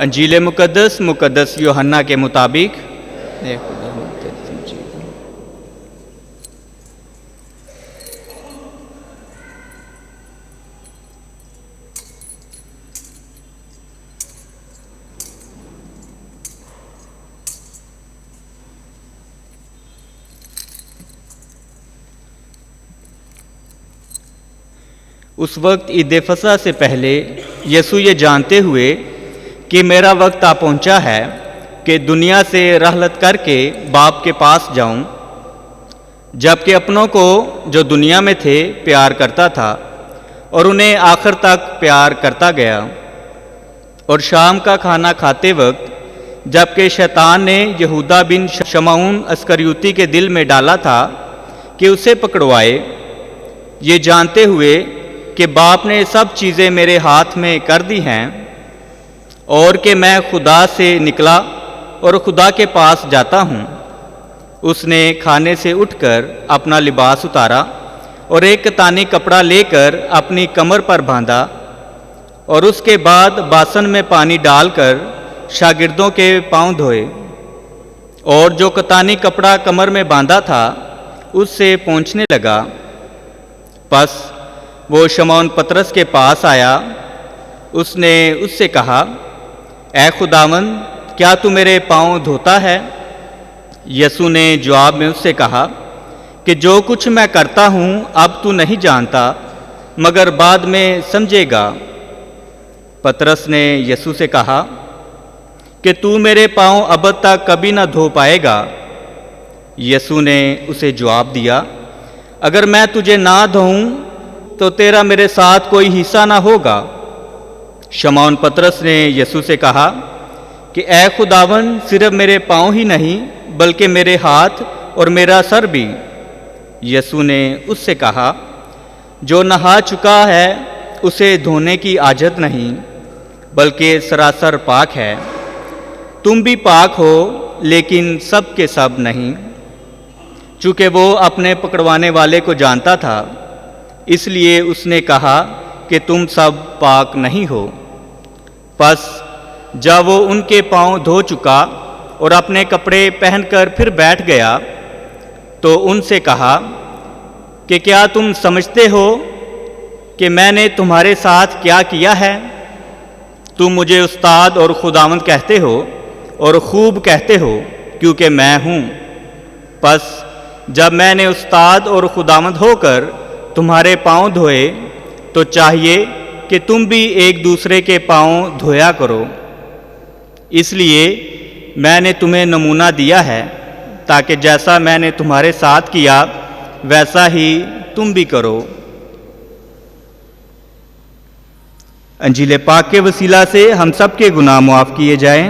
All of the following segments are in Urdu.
انجیل مقدس یوحنا کے مطابق اس وقت عید فصح سے پہلے یسوع یہ جانتے ہوئے کہ میرا وقت آ پہنچا ہے کہ دنیا سے رحلت کر کے باپ کے پاس جاؤں، جبکہ اپنوں کو جو دنیا میں تھے پیار کرتا تھا اور انہیں آخر تک پیار کرتا گیا۔ اور شام کا کھانا کھاتے وقت جبکہ شیطان نے یہودا بن شمعون اسکریوتی کے دل میں ڈالا تھا کہ اسے پکڑوائے، یہ جانتے ہوئے کہ باپ نے سب چیزیں میرے ہاتھ میں کر دی ہیں اور کہ میں خدا سے نکلا اور خدا کے پاس جاتا ہوں، اس نے کھانے سے اٹھ کر اپنا لباس اتارا اور ایک کتانی کپڑا لے کر اپنی کمر پر باندھا، اور اس کے بعد باسن میں پانی ڈال کر شاگردوں کے پاؤں دھوئے، اور جو کتانی کپڑا کمر میں باندھا تھا اس سے پونچھنے لگا۔ پس وہ شمعون پطرس کے پاس آیا، اس نے اس سے کہا، اے خداوند، کیا تو میرے پاؤں دھوتا ہے؟ یسوع نے جواب میں اس سے کہا کہ جو کچھ میں کرتا ہوں اب تو نہیں جانتا، مگر بعد میں سمجھے گا۔ پطرس نے یسوع سے کہا کہ تو میرے پاؤں ابد تک کبھی نہ دھو پائے گا۔ یسوع نے اسے جواب دیا، اگر میں تجھے نہ دھوؤں تو تیرا میرے ساتھ کوئی حصہ نہ ہوگا۔ شمعون پطرس نے یسوع سے کہا کہ اے خداوند، صرف میرے پاؤں ہی نہیں بلکہ میرے ہاتھ اور میرا سر بھی۔ یسوع نے اس سے کہا، جو نہا چکا ہے اسے دھونے کی حاجت نہیں، بلکہ سراسر پاک ہے۔ تم بھی پاک ہو، لیکن سب کے سب نہیں۔ چونکہ وہ اپنے پکڑوانے والے کو جانتا تھا، اس لیے اس نے کہا کہ تم سب پاک نہیں ہو۔ پس جب وہ ان کے پاؤں دھو چکا اور اپنے کپڑے پہن کر پھر بیٹھ گیا تو ان سے کہا کہ کیا تم سمجھتے ہو کہ میں نے تمہارے ساتھ کیا کیا ہے؟ تم مجھے استاد اور خداوند کہتے ہو اور خوب کہتے ہو، کیونکہ میں ہوں۔ پس جب میں نے استاد اور خداوند ہو کر تمہارے پاؤں دھوئے تو چاہیے کہ تم بھی ایک دوسرے کے پاؤں دھویا کرو۔ اس لیے میں نے تمہیں نمونہ دیا ہے تاکہ جیسا میں نے تمہارے ساتھ کیا ویسا ہی تم بھی کرو۔ انجیل پاک کے وسیلہ سے ہم سب کے گناہ معاف کیے جائیں۔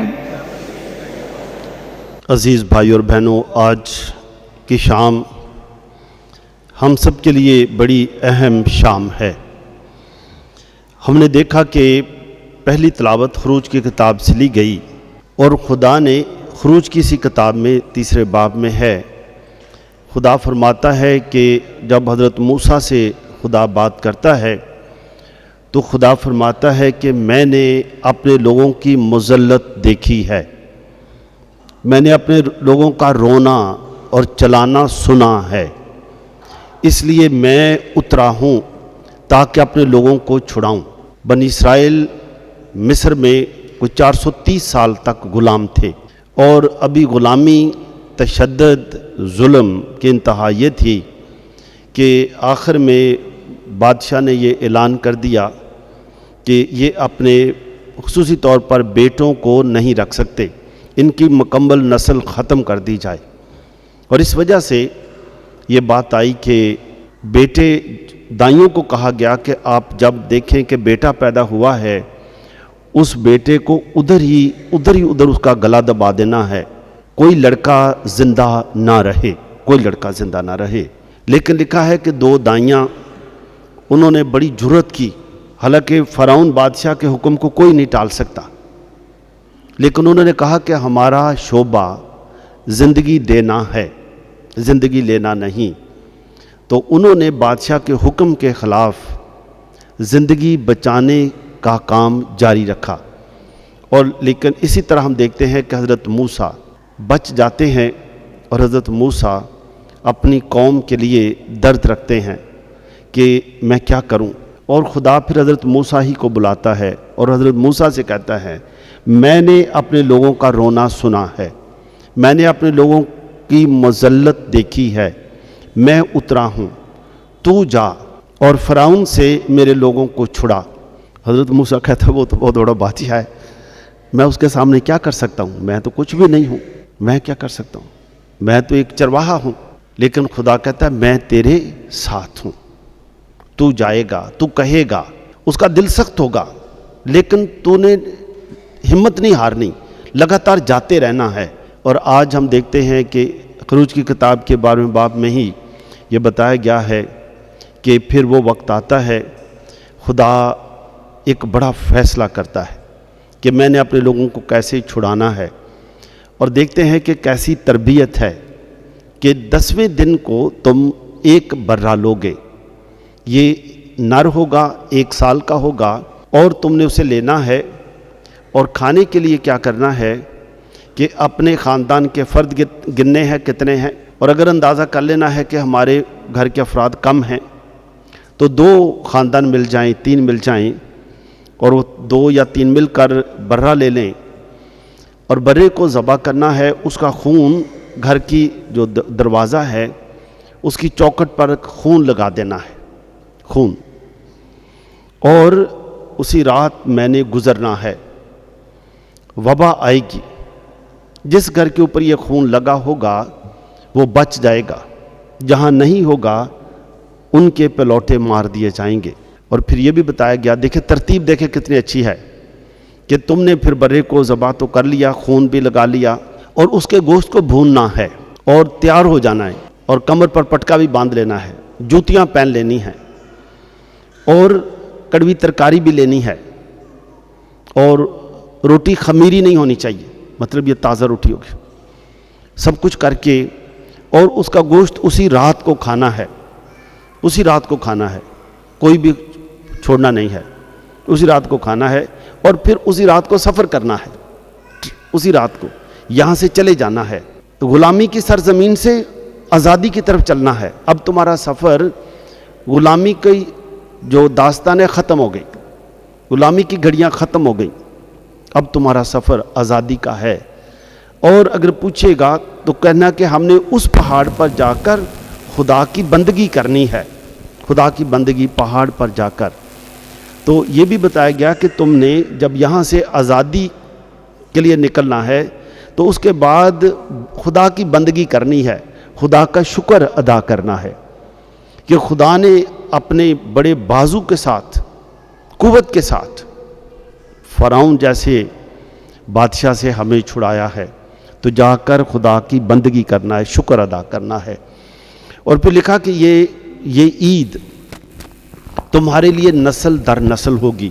عزیز بھائی اور بہنوں، آج کی شام ہم سب کے لیے بڑی اہم شام ہے۔ ہم نے دیکھا کہ پہلی تلاوت خروج کی کتاب سے لی گئی، اور خدا نے خروج کی اسی کتاب میں تیسرے باب میں ہے، خدا فرماتا ہے کہ جب حضرت موسیٰ سے خدا بات کرتا ہے تو خدا فرماتا ہے کہ میں نے اپنے لوگوں کی مذلت دیکھی ہے، میں نے اپنے لوگوں کا رونا اور چلانا سنا ہے، اس لیے میں اترا ہوں تاکہ اپنے لوگوں کو چھڑاؤں۔ بنی اسرائیل مصر میں کوئی 430 سال تک غلام تھے، اور ابھی غلامی، تشدد، ظلم کی انتہا یہ تھی کہ آخر میں بادشاہ نے یہ اعلان کر دیا کہ یہ اپنے خصوصی طور پر بیٹوں کو نہیں رکھ سکتے، ان کی مکمل نسل ختم کر دی جائے۔ اور اس وجہ سے یہ بات آئی کہ بیٹے دائیوں کو کہا گیا کہ آپ جب دیکھیں کہ بیٹا پیدا ہوا ہے، اس بیٹے کو ادھر ہی اس کا گلا دبا دینا ہے، کوئی لڑکا زندہ نہ رہے۔ لیکن لکھا ہے کہ 2 دائیاں انہوں نے بڑی جرأت کی، حالانکہ فرعون بادشاہ کے حکم کو کوئی نہیں ٹال سکتا، لیکن انہوں نے کہا کہ ہمارا شعبہ زندگی دینا ہے، زندگی لینا نہیں۔ تو انہوں نے بادشاہ کے حکم کے خلاف زندگی بچانے کا کام جاری رکھا، اور لیکن اسی طرح ہم دیکھتے ہیں کہ حضرت موسیٰ بچ جاتے ہیں اور حضرت موسیٰ اپنی قوم کے لیے درد رکھتے ہیں کہ میں کیا کروں، اور خدا پھر حضرت موسیٰ ہی کو بلاتا ہے اور حضرت موسیٰ سے کہتا ہے میں نے اپنے لوگوں کا رونا سنا ہے، میں نے اپنے لوگوں کی مذلت دیکھی ہے، میں اترا ہوں، تو جا اور فرعون سے میرے لوگوں کو چھڑا۔ حضرت موسیٰ کہتا ہے وہ تو بہت بڑا بادشاہ ہے، میں اس کے سامنے کیا کر سکتا ہوں، میں تو کچھ بھی نہیں ہوں، میں کیا کر سکتا ہوں، میں تو ایک چرواہا ہوں۔ لیکن خدا کہتا ہے میں تیرے ساتھ ہوں، تو جائے گا، تو کہے گا، اس کا دل سخت ہوگا لیکن تو نے ہمت نہیں ہارنی، لگاتار جاتے رہنا ہے۔ اور آج ہم دیکھتے ہیں کہ خروج کی کتاب کے 12ویں باب میں ہی یہ بتایا گیا ہے کہ پھر وہ وقت آتا ہے، خدا ایک بڑا فیصلہ کرتا ہے کہ میں نے اپنے لوگوں کو کیسے چھڑانا ہے، اور دیکھتے ہیں کہ کیسی تربیت ہے کہ 10ویں دن کو تم ایک برا لوگے، یہ نر ہوگا، 1 سال کا ہوگا، اور تم نے اسے لینا ہے اور کھانے کے لیے کیا کرنا ہے کہ اپنے خاندان کے فرد گننے ہیں کتنے ہیں، اور اگر اندازہ کر لینا ہے کہ ہمارے گھر کے افراد کم ہیں تو 2 خاندان مل جائیں، 3 مل جائیں، اور وہ 2 یا 3 مل کر برا لے لیں، اور برے کو ذبح کرنا ہے، اس کا خون گھر کی جو دروازہ ہے اس کی چوکھٹ پر خون لگا دینا ہے، خون، اور اسی رات میں نے گزرنا ہے، وبا آئے گی، جس گھر کے اوپر یہ خون لگا ہوگا وہ بچ جائے گا، جہاں نہیں ہوگا ان کے پلوٹے مار دیے جائیں گے۔ اور پھر یہ بھی بتایا گیا، دیکھیں ترتیب دیکھیں کتنی اچھی ہے کہ تم نے پھر برے کو ذبح تو کر لیا، خون بھی لگا لیا، اور اس کے گوشت کو بھوننا ہے اور تیار ہو جانا ہے، اور کمر پر پٹکا بھی باندھ لینا ہے، جوتیاں پہن لینی ہیں، اور کڑوی ترکاری بھی لینی ہے، اور روٹی خمیری نہیں ہونی چاہیے، مطلب یہ تازہ روٹی ہوگی، سب کچھ کر کے، اور اس کا گوشت اسی رات کو کھانا ہے، اسی رات کو کھانا ہے، کوئی بھی چھوڑنا نہیں ہے، اسی رات کو کھانا ہے، اور پھر اسی رات کو سفر کرنا ہے، اسی رات کو یہاں سے چلے جانا ہے، تو غلامی کی سرزمین سے آزادی کی طرف چلنا ہے۔ اب تمہارا سفر غلامی کی جو داستانیں ختم ہو گئی، غلامی کی گھڑیاں ختم ہو گئیں، اب تمہارا سفر آزادی کا ہے۔ اور اگر پوچھے گا تو کہنا کہ ہم نے اس پہاڑ پر جا کر خدا کی بندگی کرنی ہے، خدا کی بندگی پہاڑ پر جا کر۔ تو یہ بھی بتایا گیا کہ تم نے جب یہاں سے آزادی کے لیے نکلنا ہے تو اس کے بعد خدا کی بندگی کرنی ہے، خدا کا شکر ادا کرنا ہے کہ خدا نے اپنے بڑے بازو کے ساتھ، قوت کے ساتھ فرعون جیسے بادشاہ سے ہمیں چھڑایا ہے، تو جا کر خدا کی بندگی کرنا ہے، شکر ادا کرنا ہے۔ اور پھر لکھا کہ یہ عید تمہارے لیے نسل در نسل ہوگی،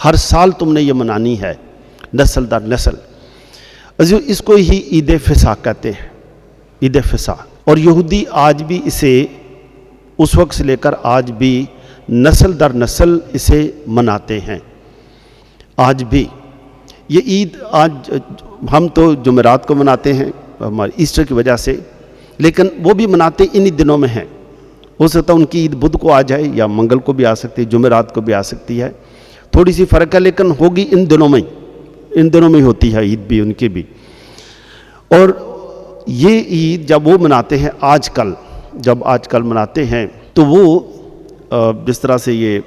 ہر سال تم نے یہ منانی ہے، نسل در نسل۔ اس کو ہی عید فصح کہتے ہیں، عید فصح۔ اور یہودی آج بھی اسے اس وقت سے لے کر آج بھی نسل در نسل اسے مناتے ہیں، آج بھی۔ یہ عید آج ہم تو جمعرات کو مناتے ہیں ہمارے ایسٹر کی وجہ سے، لیکن وہ بھی مناتے انہی دنوں میں ہیں، ہو سکتا ہے ان کی عید بدھ کو آ جائے یا منگل کو بھی آ سکتی ہے، جمعرات کو بھی آ سکتی ہے، تھوڑی سی فرق ہے، لیکن ہوگی ان دنوں میں، ان دنوں میں ہوتی ہے عید بھی ان کی بھی۔ اور یہ عید جب وہ مناتے ہیں آج کل مناتے ہیں، تو وہ جس طرح سے یہ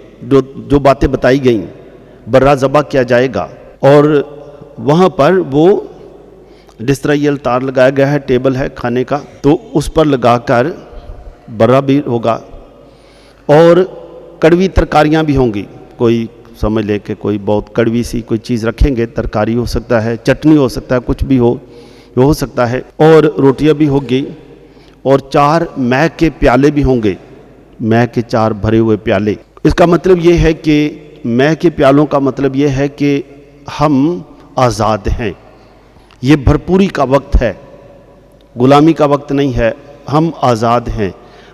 جو باتیں بتائی گئیں، برا ذبح کیا جائے گا، اور وہاں پر وہ جس طرح یہ التار لگایا گیا ہے، ٹیبل ہے کھانے کا، تو اس پر لگا کر برا بھی ہوگا، اور کڑوی ترکاریاں بھی ہوں گی، کوئی سمجھ لے کہ کوئی بہت کڑوی سی کوئی چیز رکھیں گے، ترکاری ہو سکتا ہے، چٹنی ہو سکتا ہے، کچھ بھی ہو سکتا ہے، اور روٹیاں بھی ہوگی، اور 4 مے کے پیالے بھی ہوں گے، مے کے 4 بھرے ہوئے پیالے۔ اس کا مطلب یہ ہے کہ مے کے پیالوں کا مطلب یہ ہے کہ ہم آزاد ہیں، یہ بھرپوری کا وقت ہے، غلامی کا وقت نہیں ہے، ہم آزاد ہیں،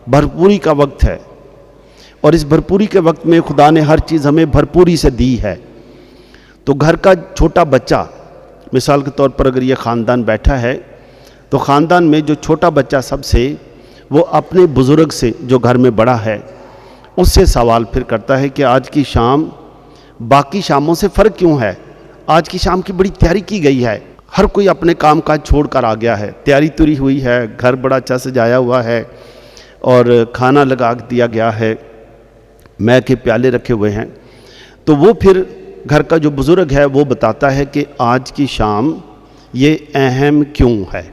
بھرپوری کا وقت ہے، اور اس بھرپوری کے وقت میں خدا نے ہر چیز ہمیں بھرپوری سے دی ہے۔ تو گھر کا چھوٹا بچہ، مثال کے طور پر اگر یہ خاندان بیٹھا ہے تو خاندان میں جو چھوٹا بچہ سب سے، وہ اپنے بزرگ سے جو گھر میں بڑا ہے اس سے سوال پھر کرتا ہے کہ آج کی شام باقی شاموں سے فرق کیوں ہے؟ آج کی شام کی بڑی تیاری کی گئی ہے، ہر کوئی اپنے کام کاج چھوڑ کر آ گیا ہے، تیاری توری ہوئی ہے، گھر بڑا اچھا سجایا ہوا ہے اور کھانا لگا دیا گیا ہے، مے کے پیالے رکھے ہوئے ہیں۔ تو وہ پھر گھر کا جو بزرگ ہے وہ بتاتا ہے کہ آج کی شام یہ اہم کیوں ہے،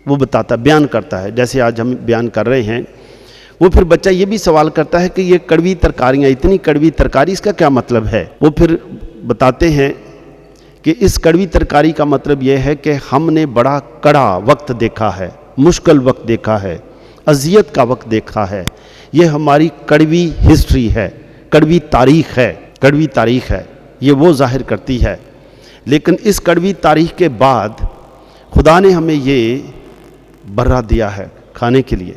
وہ بتاتا، بیان کرتا ہے، جیسے آج ہم بیان کر رہے ہیں۔ وہ پھر بچہ یہ بھی سوال کرتا ہے کہ یہ کڑوی ترکاریاں، اتنی کڑوی ترکاری، اس کا کیا مطلب ہے؟ وہ پھر بتاتے ہیں کہ اس کڑوی ترکاری کا مطلب یہ ہے کہ ہم نے بڑا کڑا وقت دیکھا ہے، مشکل وقت دیکھا ہے، اذیت کا وقت دیکھا ہے، یہ ہماری کڑوی ہسٹری ہے، کڑوی تاریخ ہے، کڑوی تاریخ ہے، یہ وہ ظاہر کرتی ہے۔ لیکن اس کڑوی تاریخ کے بعد خدا نے ہمیں یہ برہ دیا ہے کھانے کے لیے،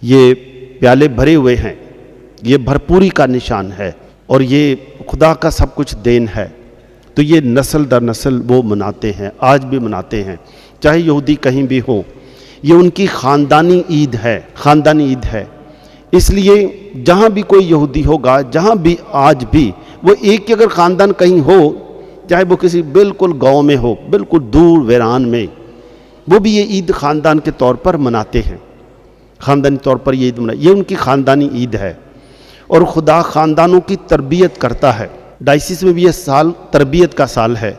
یہ پیالے بھرے ہوئے ہیں، یہ بھرپوری کا نشان ہے اور یہ خدا کا سب کچھ دین ہے۔ تو یہ نسل در نسل وہ مناتے ہیں، آج بھی مناتے ہیں، چاہے یہودی کہیں بھی ہو، یہ ان کی خاندانی عید ہے، خاندانی عید ہے۔ اس لیے جہاں بھی کوئی یہودی ہوگا، جہاں بھی آج بھی وہ ایک ہی اگر خاندان کہیں ہو، چاہے وہ کسی بالکل گاؤں میں ہو، بالکل دور ویران میں، وہ بھی یہ عید خاندان کے طور پر مناتے ہیں، خاندانی طور پر یہ عید یہ ان کی خاندانی عید ہے۔ اور خدا خاندانوں کی تربیت کرتا ہے، ڈائسس میں بھی یہ سال تربیت کا سال ہے،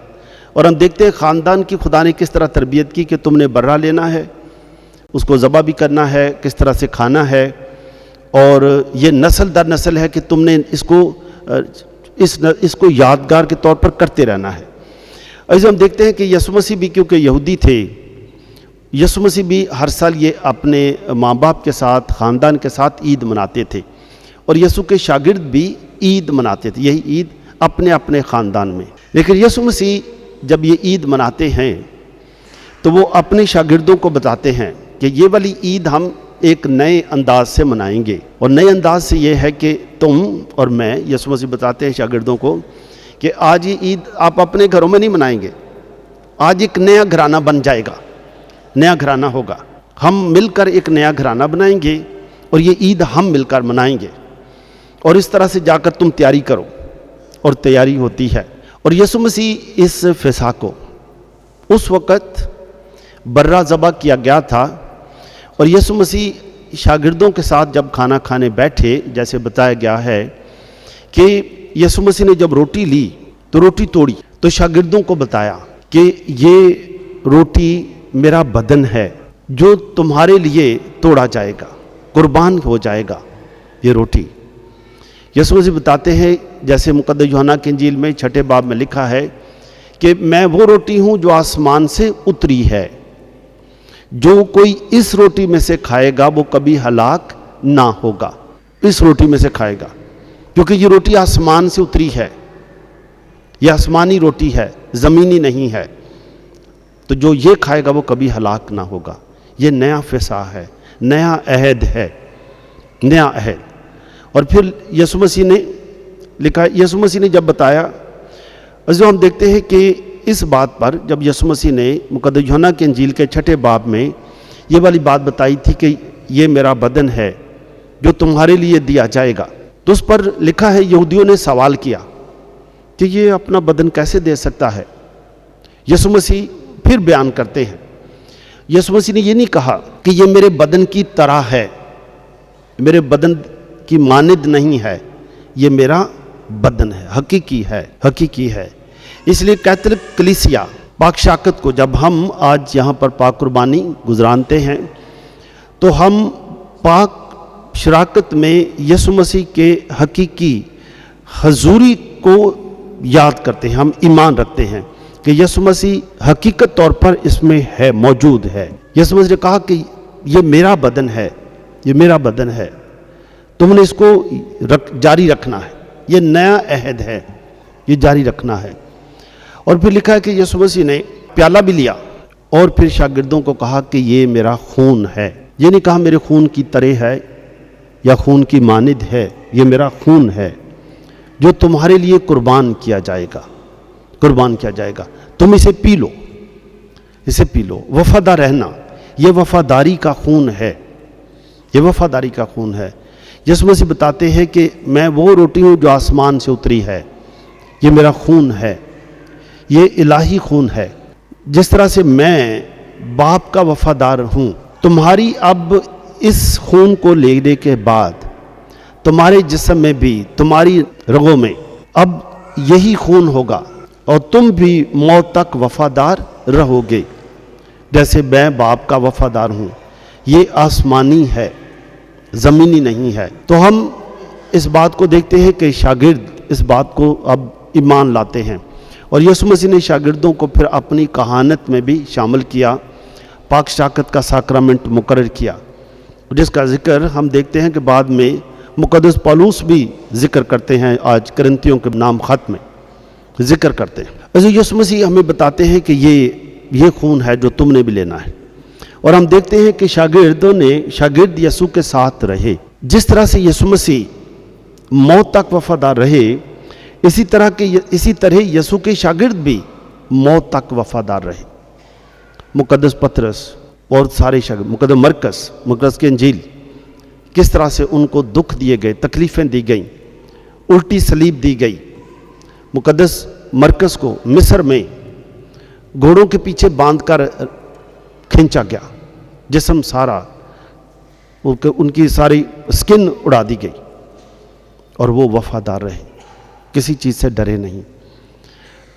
اور ہم دیکھتے ہیں خاندان کی خدا نے کس طرح تربیت کی کہ تم نے برہ لینا ہے، اس کو ذبح بھی کرنا ہے، کس طرح سے کھانا ہے، اور یہ نسل در نسل ہے کہ تم نے اس کو یادگار کے طور پر کرتے رہنا ہے۔ ایسے ہم دیکھتے ہیں کہ یسوع مسیح بھی کیونکہ یہودی تھے، یسوع مسیح بھی ہر سال یہ اپنے ماں باپ کے ساتھ، خاندان کے ساتھ عید مناتے تھے، اور یسوع کے شاگرد بھی عید مناتے تھے، یہی عید اپنے اپنے خاندان میں۔ لیکن یسوع مسیح جب یہ عید مناتے ہیں تو وہ اپنے شاگردوں کو بتاتے ہیں کہ یہ والی عید ہم ایک نئے انداز سے منائیں گے، اور نئے انداز سے یہ ہے کہ تم اور میں، یسوع مسیح بتاتے ہیں شاگردوں کو کہ آج یہ عید آپ اپنے گھروں میں نہیں منائیں گے، آج ایک نیا گھرانہ بن جائے گا، نیا گھرانہ ہوگا، ہم مل کر ایک نیا گھرانہ بنائیں گے اور یہ عید ہم مل کر منائیں گے، اور اس طرح سے جا کر تم تیاری کرو، اور تیاری ہوتی ہے۔ اور یسوع مسیح اس فصح کو اس وقت برہ ذبح کیا گیا تھا، اور یسوع مسیح شاگردوں کے ساتھ جب کھانا کھانے بیٹھے، جیسے بتایا گیا ہے کہ یسوع مسیح نے جب روٹی لی تو روٹی توڑی، تو شاگردوں کو بتایا کہ یہ روٹی میرا بدن ہے جو تمہارے لیے توڑا جائے گا، قربان ہو جائے گا یہ روٹی۔ یسوع مسیح بتاتے ہیں، جیسے مقدس یوحنا کی انجیل میں 6 باب میں لکھا ہے کہ میں وہ روٹی ہوں جو آسمان سے اتری ہے، جو کوئی اس روٹی میں سے کھائے گا وہ کبھی ہلاک نہ ہوگا، اس روٹی میں سے کھائے گا، کیونکہ یہ روٹی آسمان سے اتری ہے، یہ آسمانی روٹی ہے، زمینی نہیں ہے، تو جو یہ کھائے گا وہ کبھی ہلاک نہ ہوگا۔ یہ نیا فصح ہے، نیا عہد ہے، نیا عہد۔ اور پھر یسوع مسیح نے لکھا، یسوع مسیح نے جب بتایا، جو ہم دیکھتے ہیں کہ اس بات پر جب یسوع مسیح نے مقدس یوحنا کی انجیل کے 6 باب میں یہ والی بات بتائی تھی کہ یہ میرا بدن ہے جو تمہارے لیے دیا جائے گا، تو اس پر لکھا ہے یہودیوں نے سوال کیا کہ یہ اپنا بدن کیسے دے سکتا ہے۔ یسوع مسیح پھر بیان کرتے ہیں، یسوع مسیح نے یہ نہیں کہا کہ یہ میرے بدن کی طرح ہے، میرے بدن کی مانند نہیں ہے، یہ میرا بدن ہے، حقیقی ہے، حقیقی ہے۔ اس لیے کیتھولک کلیسیا پاک شراکت کو جب ہم آج یہاں پر پاک قربانی گزرانتے ہیں تو ہم پاک شراکت میں یسوع مسیح کے حقیقی حضوری کو یاد کرتے ہیں، ہم ایمان رکھتے ہیں کہ یسوع مسیح حقیقت طور پر اس میں ہے، موجود ہے۔ یسوع مسیح نے کہا کہ یہ میرا بدن ہے، یہ میرا بدن ہے، تم نے اس کو جاری رکھنا ہے، یہ نیا عہد ہے، یہ جاری رکھنا ہے۔ اور پھر لکھا ہے کہ یسوع مسیح نے پیالہ بھی لیا اور پھر شاگردوں کو کہا کہ یہ میرا خون ہے، یہ نہیں کہا میرے خون کی طرح ہے یا خون کی مانند ہے، یہ میرا خون ہے جو تمہارے لیے قربان کیا جائے گا۔ قربان کیا جائے گا. تم اسے پی لو، اسے پی لو. وفادار رہنا، یہ وفاداری کا خون ہے، یہ وفاداری کا خون ہے. یسوع مسیح بتاتے ہیں کہ میں وہ روٹی ہوں جو آسمان سے اتری ہے، یہ میرا خون ہے، یہ الہی خون ہے. جس طرح سے میں باپ کا وفادار ہوں، تمہاری اب اس خون کو لینے کے بعد تمہارے جسم میں بھی، تمہاری رگوں میں اب یہی خون ہوگا، اور تم بھی موت تک وفادار رہو گے جیسے میں باپ کا وفادار ہوں. یہ آسمانی ہے، زمینی نہیں ہے. تو ہم اس بات کو دیکھتے ہیں کہ شاگرد اس بات کو اب ایمان لاتے ہیں، اور یسوع مسیح نے شاگردوں کو پھر اپنی کہانت میں بھی شامل کیا، پاک شراکت کا ساکرامنٹ مقرر کیا، جس کا ذکر ہم دیکھتے ہیں کہ بعد میں مقدس پولس بھی ذکر کرتے ہیں. آج کرنتھیوں کے نام خط میں ذکر کرتے ہیں. ایسے یسوع مسیح ہمیں بتاتے ہیں کہ یہ خون ہے جو تم نے بھی لینا ہے. اور ہم دیکھتے ہیں کہ شاگرد یسوع کے ساتھ رہے. جس طرح سے یسوع مسیح موت تک وفادار رہے، اسی طرح یسوع کے شاگرد بھی موت تک وفادار رہے. مقدس پطرس اور سارے شاگرد، مقدس مرکز کی انجیل، کس طرح سے ان کو دکھ دیے گئے، تکلیفیں دی گئیں، الٹی صلیب دی گئی. مقدس مرکز کو مصر میں گھوڑوں کے پیچھے باندھ کر کھینچا گیا، جسم سارا، ان کی ساری سکن اڑا دی گئی، اور وہ وفادار رہے، کسی چیز سے ڈرے نہیں.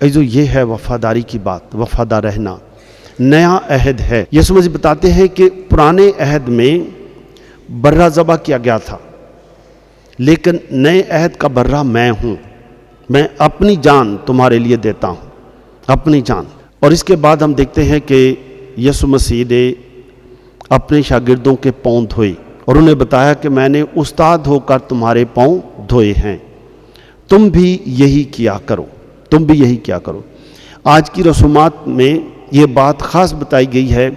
ایزو یہ ہے وفاداری کی بات، وفادار رہنا. نیا عہد ہے. یسوع مسیح بتاتے ہیں کہ پرانے عہد میں برہ ذبح کیا گیا تھا، لیکن نئے عہد کا برہ میں ہوں، میں اپنی جان تمہارے لیے دیتا ہوں، اپنی جان. اور اس کے بعد ہم دیکھتے ہیں کہ یسوع مسیح نے اپنے شاگردوں کے پاؤں دھوئے، اور انہیں بتایا کہ میں نے استاد ہو کر تمہارے پاؤں دھوئے ہیں، تم بھی یہی کیا کرو، تم بھی یہی کیا کرو. آج کی رسومات میں یہ بات خاص بتائی گئی ہے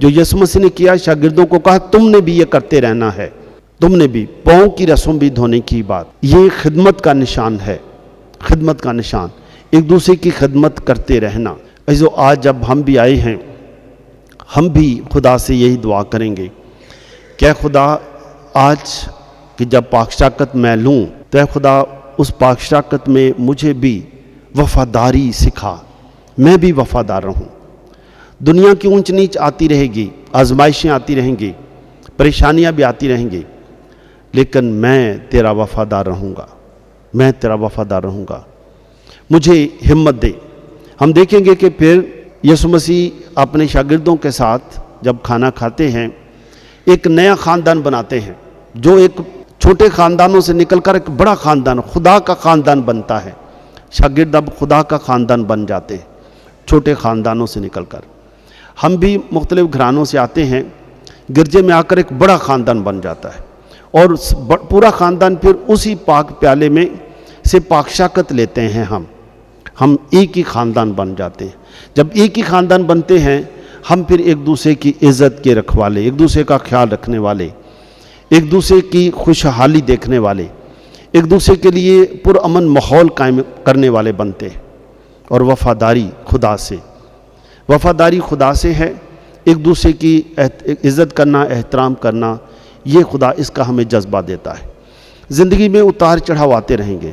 جو یسوع مسیح نے کیا. شاگردوں کو کہا تم نے بھی یہ کرتے رہنا ہے، تم نے بھی پاؤں کی رسم بھی دھونے کی بات. یہ خدمت کا نشان ہے، خدمت کا نشان، ایک دوسرے کی خدمت کرتے رہنا. ایسو آج جب ہم بھی آئے ہیں، ہم بھی خدا سے یہی دعا کریں گے کہ خدا آج کہ جب پاک شراکت میں لوں تو خدا اس پاک شراکت میں مجھے بھی وفاداری سکھا، میں بھی وفادار رہوں. دنیا کی اونچ نیچ آتی رہے گی، آزمائشیں آتی رہیں گی، پریشانیاں بھی آتی رہیں گی، لیکن میں تیرا وفادار رہوں گا، میں تیرا وفادار رہوں گا. مجھے ہمت دے. ہم دیکھیں گے کہ پھر یسوع مسیح اپنے شاگردوں کے ساتھ جب کھانا کھاتے ہیں، ایک نیا خاندان بناتے ہیں، جو ایک چھوٹے خاندانوں سے نکل کر ایک بڑا خاندان، خدا کا خاندان بنتا ہے. شاگرد اب خدا کا خاندان بن جاتے ہیں، چھوٹے خاندانوں سے نکل کر. ہم بھی مختلف گھرانوں سے آتے ہیں، گرجے میں آ کر ایک بڑا خاندان بن جاتا ہے، اور پورا خاندان پھر اسی پاک پیالے میں سے پاک شراکت لیتے ہیں. ہم ایک ہی خاندان بن جاتے ہیں. جب ایک ہی خاندان بنتے ہیں، ہم پھر ایک دوسرے کی عزت کے رکھوالے، ایک دوسرے کا خیال رکھنے والے، ایک دوسرے کی خوشحالی دیکھنے والے، ایک دوسرے کے لیے پرامن ماحول قائم کرنے والے بنتے ہیں. اور وفاداری خدا سے ہے. ایک دوسرے کی عزت کرنا، احترام کرنا، یہ خدا اس کا ہمیں جذبہ دیتا ہے. زندگی میں اتار چڑھاؤ آتے رہیں گے،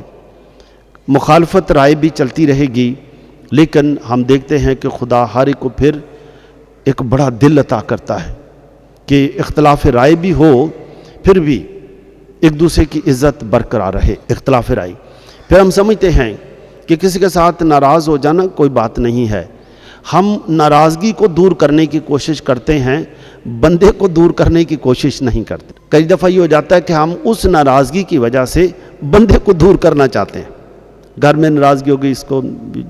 مخالفت رائے بھی چلتی رہے گی، لیکن ہم دیکھتے ہیں کہ خدا ہر ایک کو پھر ایک بڑا دل عطا کرتا ہے کہ اختلاف رائے بھی ہو، پھر بھی ایک دوسرے کی عزت برقرار رہے. اختلاف رائے پھر ہم سمجھتے ہیں کہ کسی کے ساتھ ناراض ہو جانا کوئی بات نہیں ہے. ہم ناراضگی کو دور کرنے کی کوشش کرتے ہیں، بندے کو دور کرنے کی کوشش نہیں کرتے. کئی دفعہ یہ ہو جاتا ہے کہ ہم اس ناراضگی کی وجہ سے بندے کو دور کرنا چاہتے ہیں. گھر میں ناراضگی ہوگی، اس کو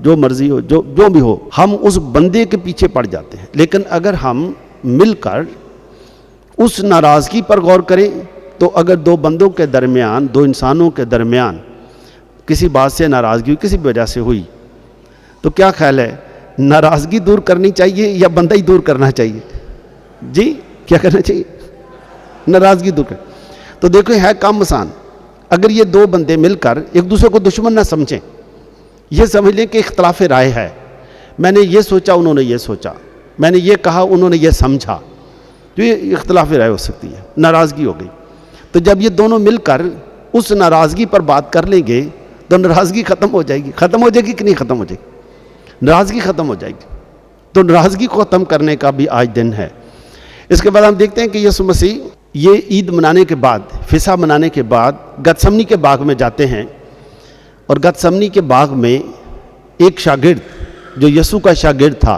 جو مرضی ہو، جو بھی ہو، ہم اس بندے کے پیچھے پڑ جاتے ہیں. لیکن اگر ہم مل کر اس ناراضگی پر غور کریں تو اگر دو بندوں کے درمیان، دو انسانوں کے درمیان کسی بات سے ناراضگی ہوئی، کسی بھی وجہ سے ہوئی، تو کیا خیال ہے، ناراضگی دور کرنی چاہیے یا بندہ ہی دور کرنا چاہیے؟ جی کیا کرنا چاہیے؟ ناراضگی دور کرنا. تو دیکھو ہے کام آسان. اگر یہ دو بندے مل کر ایک دوسرے کو دشمن نہ سمجھیں، یہ سمجھ لیں کہ اختلاف رائے ہے، میں نے یہ سوچا انہوں نے یہ سوچا، میں نے یہ کہا انہوں نے یہ سمجھا، تو یہ اختلاف رائے ہو سکتی ہے، ناراضگی ہو گئی۔ تو جب یہ دونوں مل کر اس ناراضگی پر بات کر لیں گے تو ناراضگی ختم ہو جائے گی کہ نہیں ختم ہو جائے گی؟ ناراضگی ختم ہو جائے گی۔ تو ناراضگی کو ختم کرنے کا بھی آج دن ہے۔ اس کے بعد ہم دیکھتے ہیں کہ یسوع مسیح یہ عید منانے کے بعد، فصح منانے کے بعد گتسمنی کے باغ میں جاتے ہیں، اور گتسمنی کے باغ میں ایک شاگرد جو یسوع کا شاگرد تھا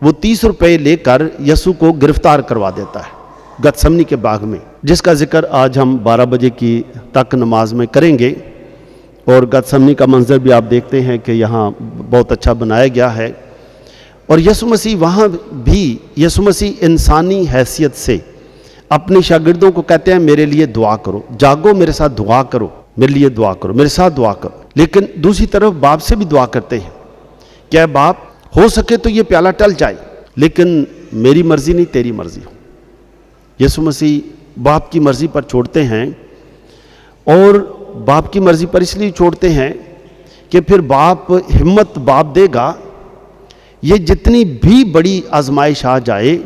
وہ 30 روپے لے کر یسوع کو گرفتار کروا دیتا ہے گتسمنی کے باغ میں، جس کا ذکر آج ہم 12 بجے کی تک نماز میں کریں گے۔ اور گتسمنی کا منظر بھی آپ دیکھتے ہیں کہ یہاں بہت اچھا بنایا گیا ہے۔ اور یسوع مسیح وہاں بھی، یسوع مسیح انسانی حیثیت سے اپنے شاگردوں کو کہتے ہیں میرے لیے دعا کرو، جاگو میرے ساتھ دعا کرو، میرے لیے دعا کرو، میرے ساتھ دعا کرو۔ لیکن دوسری طرف باپ سے بھی دعا کرتے ہیں کہ اے باپ ہو سکے تو یہ پیالہ ٹل جائے، لیکن میری مرضی نہیں تیری مرضی ہو۔ یسوع مسیح باپ کی مرضی پر چھوڑتے ہیں، اور باپ کی مرضی پر اس لیے چھوڑتے ہیں کہ پھر باپ ہمت دے گا، یہ جتنی بھی بڑی آزمائش آ جائے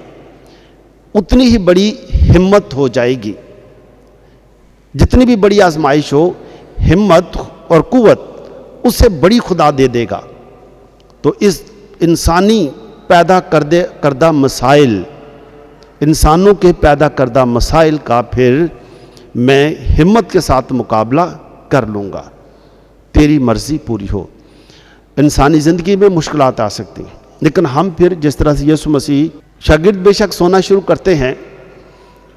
اتنی ہی بڑی ہمت ہو جائے گی۔ جتنی بھی بڑی آزمائش ہو، ہمت اور قوت اس سے بڑی خدا دے گا۔ تو اس انسانی پیدا کردہ مسائل، انسانوں کے پیدا کردہ مسائل کا پھر میں ہمت کے ساتھ مقابلہ کر لوں گا، تیری مرضی پوری ہو۔ انسانی زندگی میں مشکلات آ سکتی ہیں، لیکن ہم پھر جس طرح سے یسوع مسیح شاگرد بے شک سونا شروع کرتے ہیں،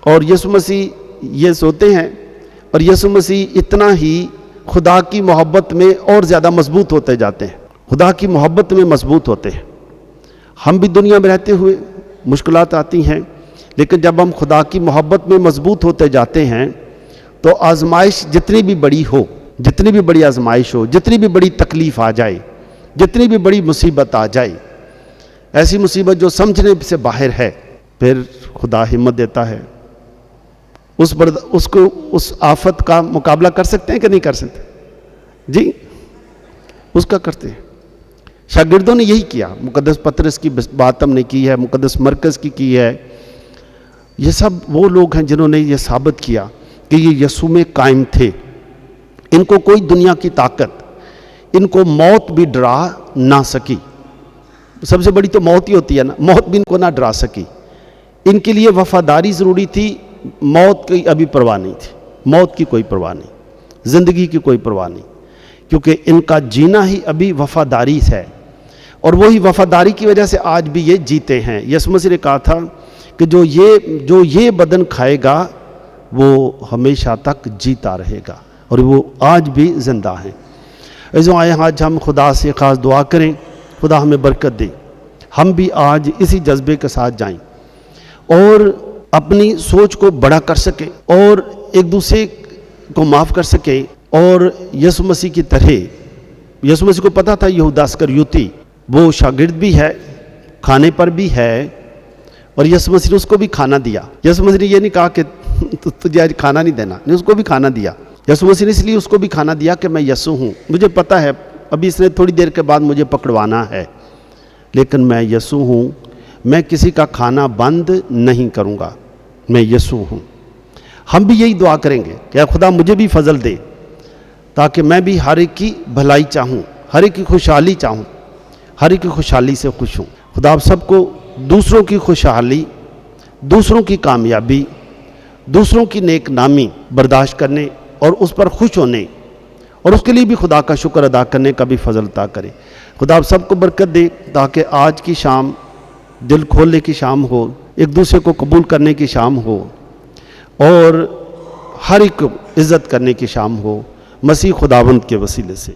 اور یسوع مسیح یہ سوتے ہیں، اور یسوع مسیح اتنا ہی خدا کی محبت میں اور زیادہ مضبوط ہوتے جاتے ہیں، خدا کی محبت میں مضبوط ہوتے ہیں۔ ہم بھی دنیا میں رہتے ہوئے مشکلات آتی ہیں، لیکن جب ہم خدا کی محبت میں مضبوط ہوتے جاتے ہیں تو آزمائش جتنی بھی بڑی ہو، جتنی بھی بڑی آزمائش ہو، جتنی بھی بڑی تکلیف آ جائے، جتنی بھی بڑی مصیبت آ جائے، ایسی مصیبت جو سمجھنے سے باہر ہے، پھر خدا ہمت دیتا ہے۔ اس آفت کا مقابلہ کر سکتے ہیں کہ نہیں کر سکتے؟ جی اس کا کرتے ہیں۔ شاگردوں نے یہی کیا، مقدس پطرس کی بات ہم نے کی ہے، مقدس مرکز کی ہے۔ یہ سب وہ لوگ ہیں جنہوں نے یہ ثابت کیا کہ یہ یسوع میں قائم تھے۔ ان کو کوئی دنیا کی طاقت، ان کو موت بھی ڈرا نہ سکی۔ سب سے بڑی تو موت ہی ہوتی ہے نا، موت بھی ان کو نہ ڈرا سکی۔ ان کے لیے وفاداری ضروری تھی، موت کی ابھی پرواہ نہیں تھی، موت کی کوئی پرواہ نہیں، زندگی کی کوئی پرواہ نہیں، کیونکہ ان کا جینا ہی ابھی وفاداری ہے، اور وہی وفاداری کی وجہ سے آج بھی یہ جیتے ہیں۔ یسوع مسیح نے کہا تھا کہ جو یہ بدن کھائے گا وہ ہمیشہ تک جیتا رہے گا، اور وہ آج بھی زندہ ہیں۔ عزیزوں آئے آج ہم خدا سے خاص دعا کریں، خدا ہمیں برکت دے، ہم بھی آج اسی جذبے کے ساتھ جائیں اور اپنی سوچ کو بڑا کر سکیں، اور ایک دوسرے کو معاف کر سکیں، اور یسوع مسیح کی طرح، یسوع مسیح کو پتا تھا یہودا اسکریوتی وہ شاگرد بھی ہے، کھانے پر بھی ہے، اور یسوع مسیح نے اس کو بھی کھانا دیا۔ یسوع مسیح نے یہ نہیں کہا کہ تجھے آج کھانا نہیں دینا، نے اس کو بھی کھانا دیا۔ یسوع مسیح نے اس لیے اس کو بھی کھانا دیا کہ میں یسوع ہوں، مجھے پتا ہے ابھی اس نے تھوڑی دیر کے بعد مجھے پکڑوانا ہے، لیکن میں یسوع ہوں، میں کسی کا کھانا بند نہیں کروں گا، میں یسوع ہوں۔ ہم بھی یہی دعا کریں گے کہ اے خدا مجھے بھی فضل دے، تاکہ میں بھی ہر ایک کی بھلائی چاہوں، ہر ایک کی خوشحالی چاہوں، ہر ایک کی خوشحالی سے خوش ہوں۔ خدا آپ سب کو دوسروں کی خوشحالی، دوسروں کی کامیابی، دوسروں کی نیک نامی برداشت کرنے اور اس پر خوش ہونے، اور اس کے لیے بھی خدا کا شکر ادا کرنے کا بھی فضل عطا کرے۔ خدا آپ سب کو برکت دے، تاکہ آج کی شام دل کھولنے کی شام ہو، ایک دوسرے کو قبول کرنے کی شام ہو، اور ہر ایک عزت کرنے کی شام ہو، مسیح خداوند کے وسیلے سے۔